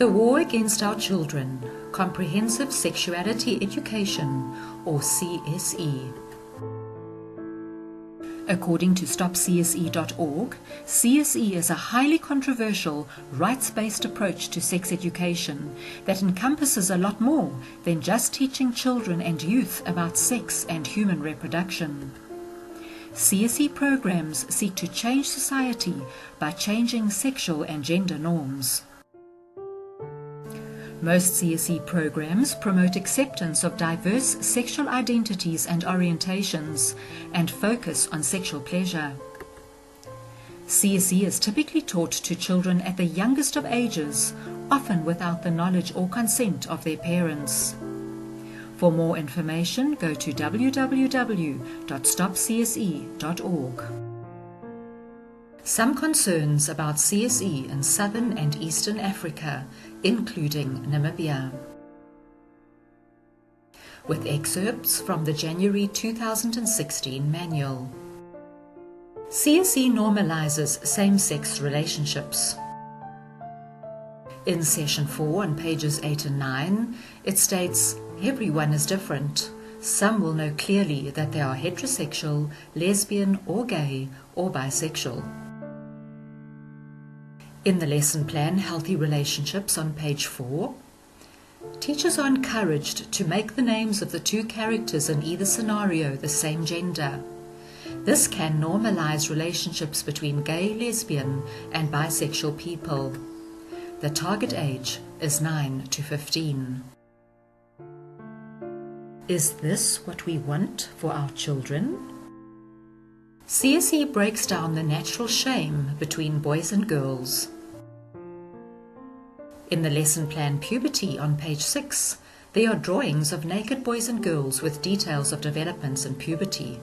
The War Against Our Children, Comprehensive Sexuality Education, or CSE. According to stopcse.org, CSE is a highly controversial, rights-based approach to sex education that encompasses a lot more than just teaching children and youth about sex and human reproduction. CSE programs seek to change society by changing sexual and gender norms. Most CSE programs promote acceptance of diverse sexual identities and orientations and focus on sexual pleasure. CSE is typically taught to children at the youngest of ages, often without the knowledge or consent of their parents. For more information, go to www.stopcse.org. Some concerns about CSE in Southern and Eastern Africa, including Namibia. With excerpts from the January 2016 manual. CSE normalizes same-sex relationships. In Session 4 on pages 8 and 9, it states, everyone is different. Some will know clearly that they are heterosexual, lesbian or gay or bisexual. In the lesson plan Healthy Relationships on page 4, teachers are encouraged to make the names of the two characters in either scenario the same gender. This can normalize relationships between gay, lesbian, and bisexual people. The target age is 9 to 15. Is this what we want for our children? CSE breaks down the natural shame between boys and girls. In the lesson plan Puberty on page 6, there are drawings of naked boys and girls with details of developments in puberty.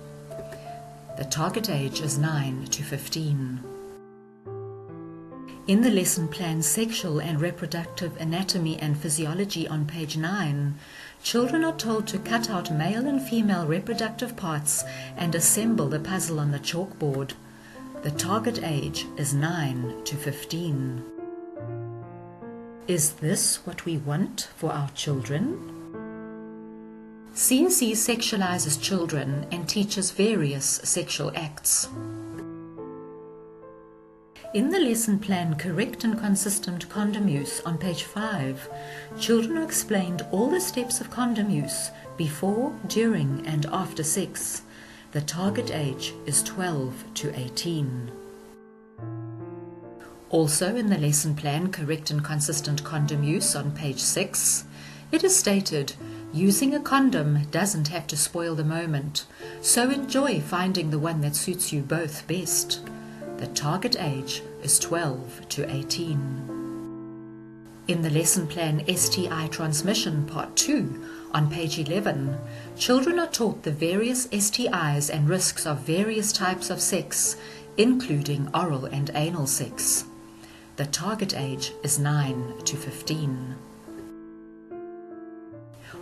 The target age is 9 to 15. In the lesson plan Sexual and Reproductive Anatomy and Physiology on page 9, children are told to cut out male and female reproductive parts and assemble the puzzle on the chalkboard. The target age is 9 to 15. Is this what we want for our children? CSE sexualizes children and teaches various sexual acts. In the lesson plan Correct and Consistent Condom Use on page 5, children are explained all the steps of condom use before, during, and after sex. The target age is 12 to 18. Also in the lesson plan Correct and Consistent Condom Use on page 6, it is stated, using a condom doesn't have to spoil the moment, so enjoy finding the one that suits you both best. The target age is 12 to 18. In the lesson plan STI Transmission Part 2 on page 11, children are taught the various STIs and risks of various types of sex, including oral and anal sex. The target age is 9 to 15.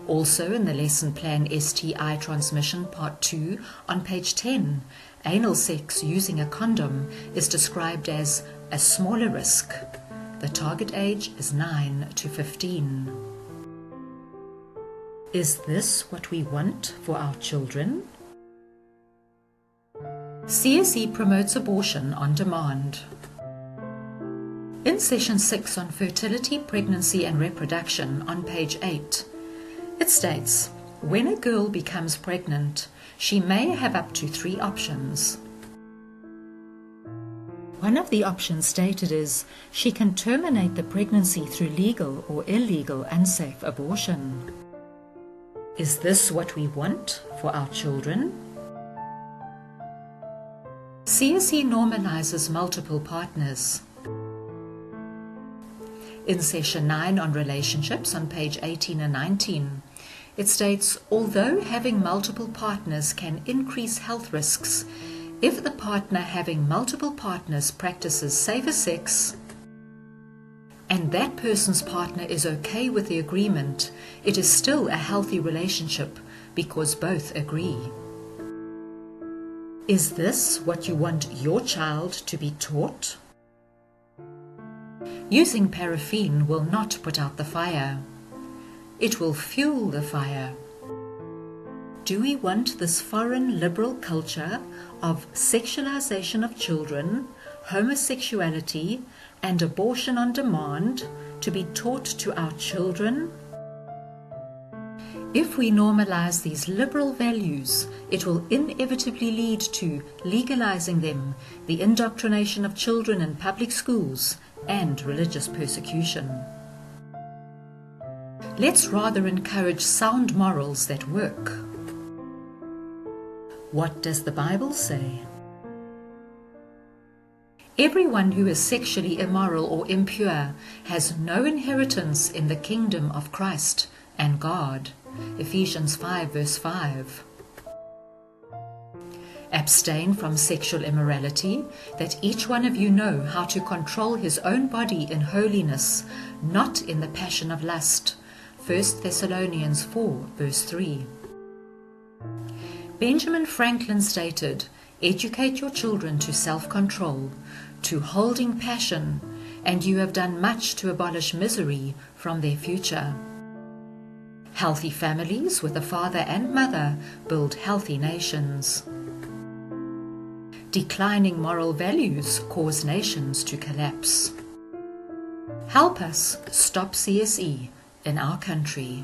Also in the lesson plan STI Transmission Part 2 on page 10, anal sex using a condom is described as a smaller risk. The target age is 9 to 15. Is this what we want for our children? CSE promotes abortion on demand. In Session 6 on Fertility, Pregnancy and Reproduction on page 8, it states, when a girl becomes pregnant, she may have up to 3 options. One of the options stated is she can terminate the pregnancy through legal or illegal unsafe abortion. Is this what we want for our children? CSE normalizes multiple partners. In Session 9 on Relationships on page 18 and 19, it states, although having multiple partners can increase health risks, if the partner having multiple partners practices safer sex, and that person's partner is okay with the agreement, it is still a healthy relationship because both agree. Is this what you want your child to be taught? Using paraffin will not put out the fire. It will fuel the fire. Do we want this foreign liberal culture of sexualization of children, homosexuality, and abortion on demand to be taught to our children? If we normalize these liberal values, it will inevitably lead to legalizing them, the indoctrination of children in public schools, and religious persecution. Let's rather encourage sound morals that work. What does the Bible say? Everyone who is sexually immoral or impure has no inheritance in the kingdom of Christ and God. Ephesians 5 verse 5. Abstain from sexual immorality, that each one of you know how to control his own body in holiness, not in the passion of lust. 1 Thessalonians 4 verse 3. Benjamin Franklin stated, "Educate your children to self-control, to holding passion, and you have done much to abolish misery from their future." Healthy families with a father and mother build healthy nations. Declining moral values cause nations to collapse. Help us stop CSE in our country.